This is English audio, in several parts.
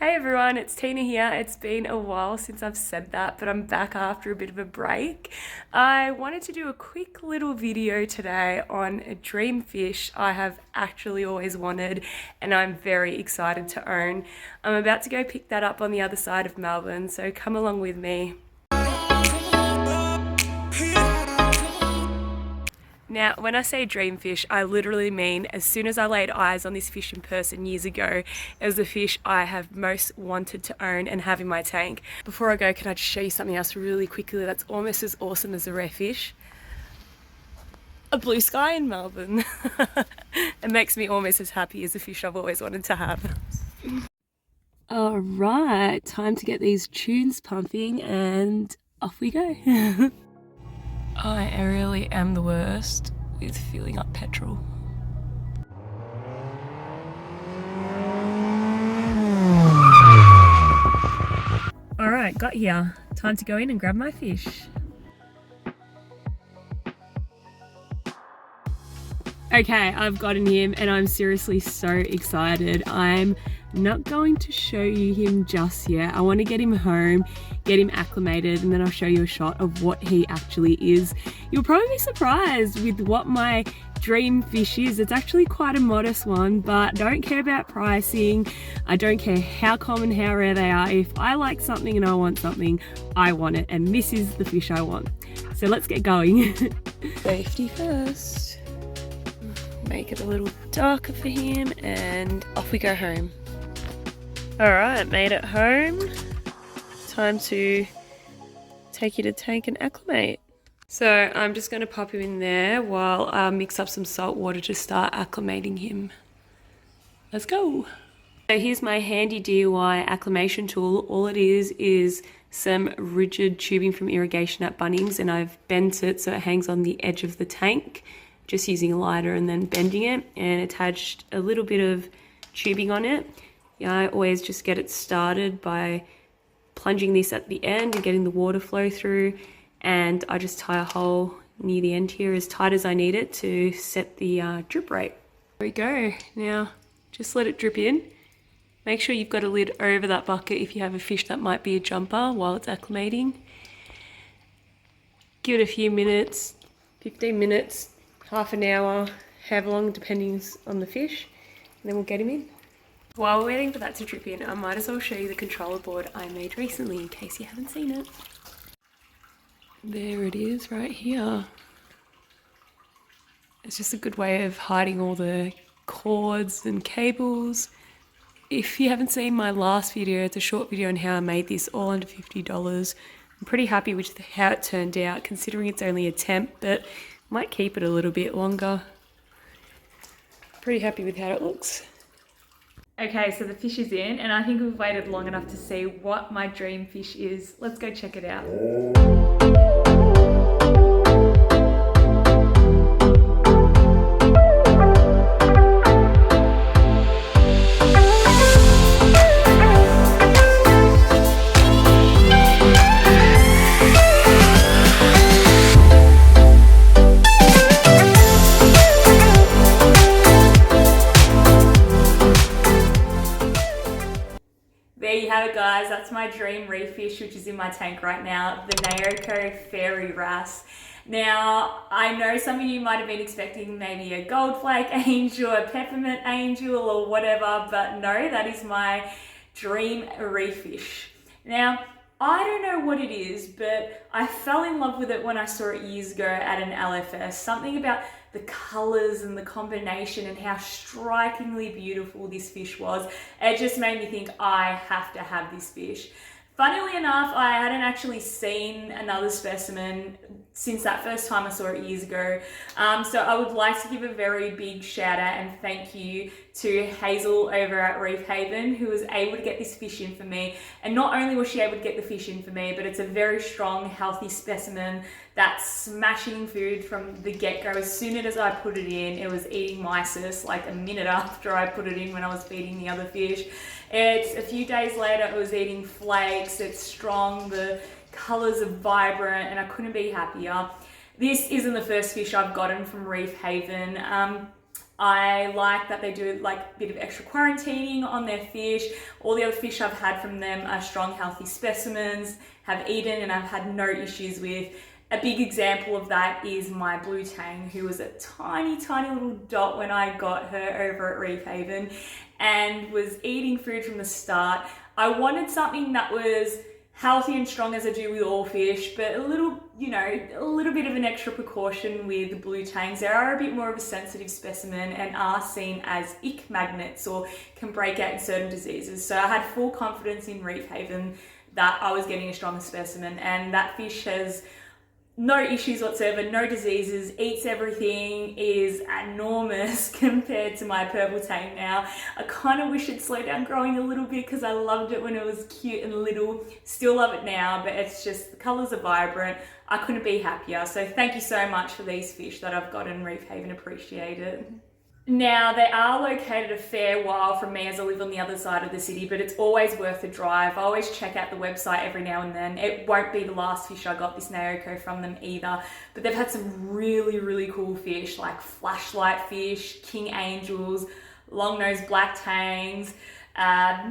Hey everyone, it's Tina here. It's been a while since I've said that, but I'm back after a bit of a break. I wanted to do a quick little video today on a dream fish I have actually always wanted and I'm very excited to own. I'm about to go pick that up on the other side of Melbourne, so come along with me. Now, when I say dream fish, I literally mean as soon as I laid eyes on this fish in person years ago, it was the fish I have most wanted to own and have in my tank. Before I go, can I just show you something else really quickly that's almost as awesome as a rare fish? A blue sky in Melbourne. It makes me almost as happy as a fish I've always wanted to have. All right, time to get these tunes pumping and off we go. I really am the worst with filling up petrol. Alright, got here. Time to go in and grab my fish. Okay, I've gotten him and I'm seriously so excited. I'm not going to show you him just yet. I want to get him home, get him acclimated, and then I'll show you a shot of what he actually is. You'll probably be surprised with what my dream fish is. It's actually quite a modest one, but don't care about pricing. I don't care how common, how rare they are. If I like something and I want something, I want it, and this is the fish I want. So let's get going. Safety first. Make it a little darker for him and off we go home. Alright, made it home. Time to take you to tank and acclimate. So I'm just going to pop him in there while I mix up some salt water to start acclimating him. Let's go. So here's my handy DIY acclimation tool. All it is some rigid tubing from irrigation at Bunnings, and I've bent it so it hangs on the edge of the tank, just using a lighter and then bending it, and attached a little bit of tubing on it. Yeah, I always just get it started by plunging this at the end and getting the water flow through, and I just tie a hole near the end here as tight as I need it to set the drip rate. There we go. Now just let it drip in. Make sure you've got a lid over that bucket if you have a fish that might be a jumper while it's acclimating. Give it a few minutes, 15 minutes, half an hour, however long, depending on the fish, and then we'll get him in. While we're waiting for that to drip in, I might as well show you the controller board I made recently in case you haven't seen it. There it is right here. It's just a good way of hiding all the cords and cables. If you haven't seen my last video, it's a short video on how I made this, all under $50. I'm pretty happy with how it turned out, considering it's only a temp, but might keep it a little bit longer. Pretty happy with how it looks. Okay, so the fish is in, and I think we've waited long enough to see what my dream fish is. Let's go check it out. There you have it, guys. That's my dream reef fish, which is in my tank right now, the Naoko Fairy Wrasse. Now, I know some of you might have been expecting maybe a gold flake angel, a peppermint angel, or whatever, but no, that is my dream reef fish. Now, I don't know what it is, but I fell in love with it when I saw it years ago at an LFS. Something about the colors and the combination and how strikingly beautiful this fish was. It just made me think I have to have this fish. Funnily enough, I hadn't actually seen another specimen since that first time I saw it years ago. So I would like to give a very big shout out and thank you to Hazel over at Reef Haven, who was able to get this fish in for me. And not only was she able to get the fish in for me, but it's a very strong, healthy specimen that's smashing food from the get-go. As soon as I put it in, it was eating mysis like a minute after I put it in when I was feeding the other fish. It's a few days later, it was eating flakes. It's strong, the colors are vibrant, and I couldn't be happier. This isn't the first fish I've gotten from Reef Haven. I like that they do like a bit of extra quarantining on their fish. All the other fish I've had from them are strong, healthy specimens, have eaten and I've had no issues with. A big example of that is my blue tang, who was a tiny, tiny little dot when I got her over at Reef Haven and was eating food from the start. I wanted something that was healthy and strong as I do with all fish, but a little bit of an extra precaution with the blue tangs. They are a bit more of a sensitive specimen and are seen as ick magnets or can break out in certain diseases. So I had full confidence in Reef Haven that I was getting a strong specimen, and that fish has no issues whatsoever, no diseases, eats everything, is enormous compared to my purple tang now. I kind of wish it slowed down growing a little bit because I loved it when it was cute and little. Still love it now, but it's just the colours are vibrant. I couldn't be happier. So thank you so much for these fish that I've got in Reef Haven. Appreciate it. Now, they are located a fair while from me as I live on the other side of the city, but it's always worth a drive. I always check out the website every now and then. It won't be the last fish I got this Naoko from them either, but they've had some really, really cool fish like flashlight fish, king angels, long-nosed black tangs,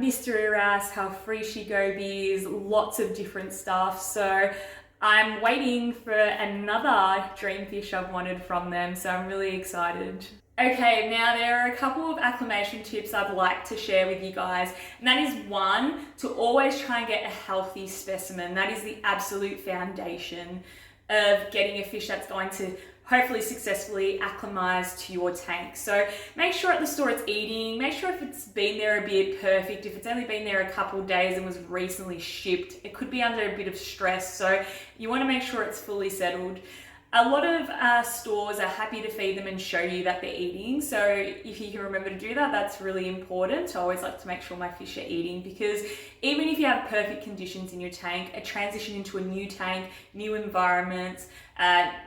mystery wrasse, halfreeshi gobies, lots of different stuff. So I'm waiting for another dream fish I've wanted from them, so I'm really excited. Okay, now there are a couple of acclimation tips I'd like to share with you guys, and that is one, to always try and get a healthy specimen. That is the absolute foundation of getting a fish that's going to hopefully successfully acclimise to your tank. So make sure at the store it's eating, make sure if it's been there a bit perfect, if it's only been there a couple of days and was recently shipped, it could be under a bit of stress, so you want to make sure it's fully settled. A lot of stores are happy to feed them and show you that they're eating. So if you can remember to do that, that's really important. I always like to make sure my fish are eating, because even if you have perfect conditions in your tank, a transition into a new tank, new environments,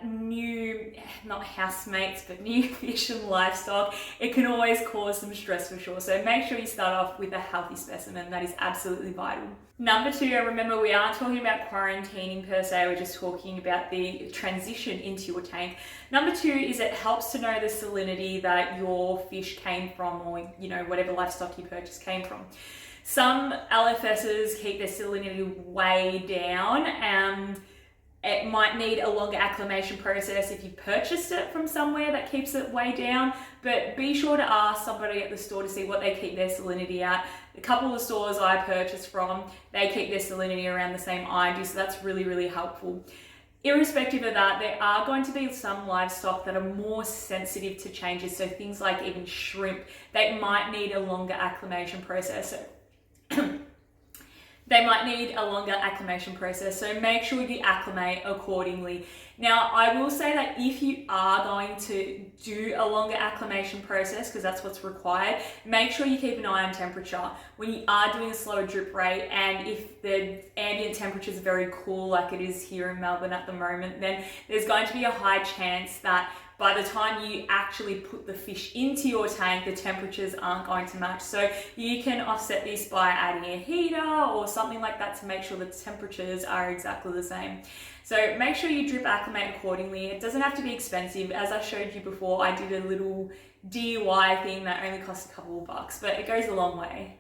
new, not housemates, but new fish and livestock, it can always cause some stress for sure. So make sure you start off with a healthy specimen. That is absolutely vital. Number two, remember we aren't talking about quarantining per se, we're just talking about the transition into your tank. Number two is it helps to know the salinity that your fish came from, or whatever livestock you purchased came from. Some LFSs keep their salinity way down, and it might need a longer acclimation process if you purchased it from somewhere that keeps it way down, but be sure to ask somebody at the store to see what they keep their salinity at. A couple of stores I purchased from, they keep their salinity around the same I do, so that's really, really helpful. Irrespective of that, there are going to be some livestock that are more sensitive to changes, so things like even shrimp, they might need a longer acclimation process. They might need a longer acclimation process, so make sure you acclimate accordingly. Now, I will say that if you are going to do a longer acclimation process, because that's what's required, make sure you keep an eye on temperature. When you are doing a slower drip rate, and if the ambient temperature is very cool, like it is here in Melbourne at the moment, then there's going to be a high chance that by the time you actually put the fish into your tank, the temperatures aren't going to match. So you can offset this by adding a heater or something like that to make sure the temperatures are exactly the same. So make sure you drip acclimate accordingly. It doesn't have to be expensive. As I showed you before, I did a little DIY thing that only cost a couple of bucks, but it goes a long way.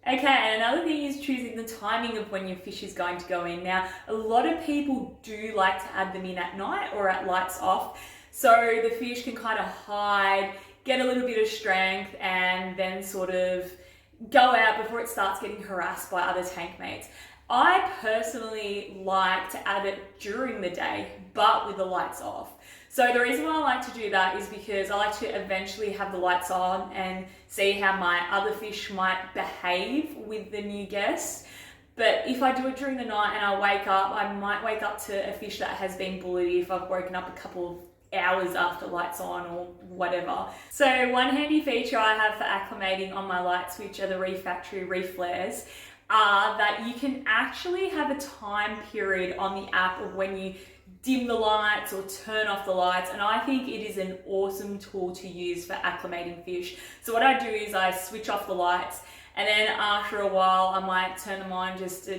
Okay, and another thing is choosing the timing of when your fish is going to go in. Now, a lot of people do like to add them in at night or at lights off, so the fish can kind of hide, get a little bit of strength, and then sort of go out before it starts getting harassed by other tank mates. I personally like to add it during the day, but with the lights off. So the reason why I like to do that is because I like to eventually have the lights on and see how my other fish might behave with the new guests. But if I do it during the night and I wake up, I might wake up to a fish that has been bullied if I've woken up a couple of hours after lights on or whatever. So one handy feature I have for acclimating on my lights, which are the Reef Factory Reef flares, are that you can actually have a time period on the app of when you dim the lights or turn off the lights, and I think it is an awesome tool to use for acclimating fish. So what I do is I switch off the lights, and then after a while I might turn them on just to,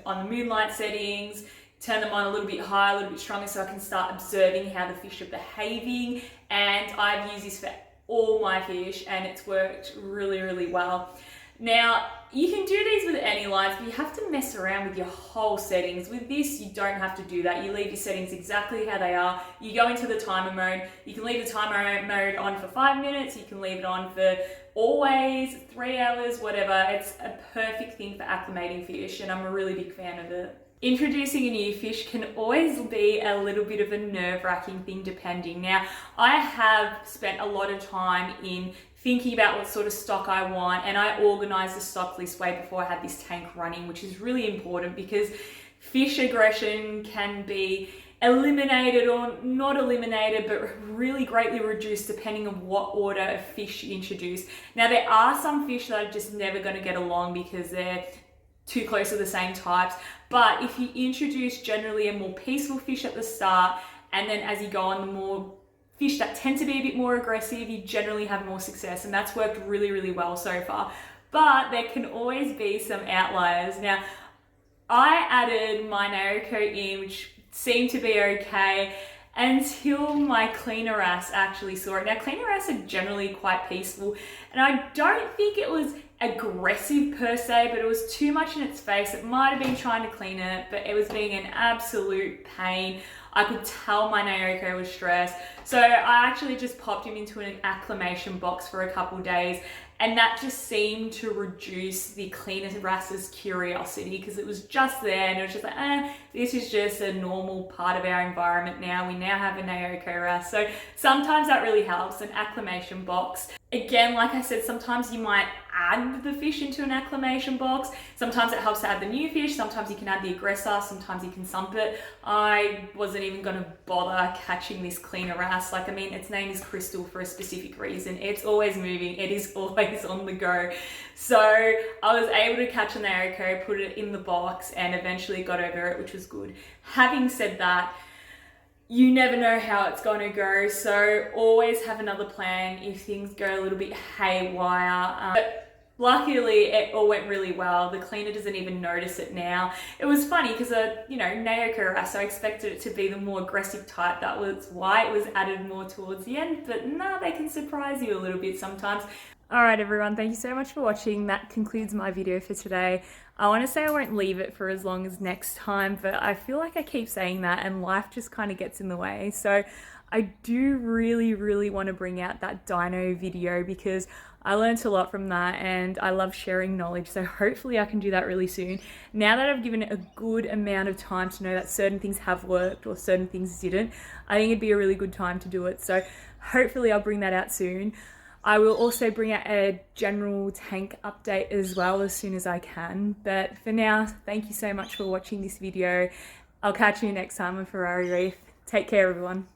on the moonlight settings, turn them on a little bit higher, a little bit stronger, so I can start observing how the fish are behaving. And I've used this for all my fish, and it's worked really, really well. Now, you can do these with any lights, but you have to mess around with your whole settings. With this, you don't have to do that. You leave your settings exactly how they are. You go into the timer mode. You can leave the timer mode on for 5 minutes. You can leave it on for always, 3 hours, whatever. It's a perfect thing for acclimating fish, and I'm a really big fan of it. Introducing a new fish can always be a little bit of a nerve-wracking thing depending. Now, I have spent a lot of time in thinking about what sort of stock I want, and I organized the stock list way before I had this tank running, which is really important because fish aggression can be eliminated or not eliminated, but really greatly reduced depending on what order of fish you introduce. Now, there are some fish that are just never going to get along because they're too close to the same types, but if you introduce generally a more peaceful fish at the start, and then as you go on, the more fish that tend to be a bit more aggressive, you generally have more success, and that's worked really, really well so far. But there can always be some outliers. Now, I added my Naroko in, which seemed to be okay until my cleaner wrasse actually saw it. Now, cleaner wrasse are generally quite peaceful, and I don't think it was aggressive per se, but it was too much in its face. It might have been trying to clean it, but it was being an absolute pain. I could tell my Naroko was stressed. So I actually just popped him into an acclimation box for a couple days, and that just seemed to reduce the cleaner wrasse's curiosity because it was just there, and it was just like, this is just a normal part of our environment now. We now have a Naroko wrasse. So sometimes that really helps, an acclimation box. Again, like I said, sometimes you might add the fish into an acclimation box. Sometimes it helps to add the new fish. Sometimes you can add the aggressor. Sometimes you can sump it. I wasn't even going to bother catching this cleaner wrasse. Like, I mean, its name is Crystal for a specific reason. It's always moving. It is always on the go. So I was able to catch a Naroko, put it in the box, and eventually got over it, which was good. Having said that, you never know how it's going to go, so always have another plan if things go a little bit haywire. But luckily, it all went really well. The cleaner doesn't even notice it now. It was funny because, Naroko wrasse, I expected it to be the more aggressive type. That was why it was added more towards the end, but no, they can surprise you a little bit sometimes. Alright everyone, thank you so much for watching. That concludes my video for today. I want to say I won't leave it for as long as next time, but I feel like I keep saying that and life just kind of gets in the way. So I do really, really want to bring out that dino video because I learned a lot from that and I love sharing knowledge. So hopefully I can do that really soon. Now that I've given it a good amount of time to know that certain things have worked or certain things didn't, I think it'd be a really good time to do it. So hopefully I'll bring that out soon. I will also bring out a general tank update as well as soon as I can. But for now, thank you so much for watching this video. I'll catch you next time on Ferrari Reef. Take care, everyone.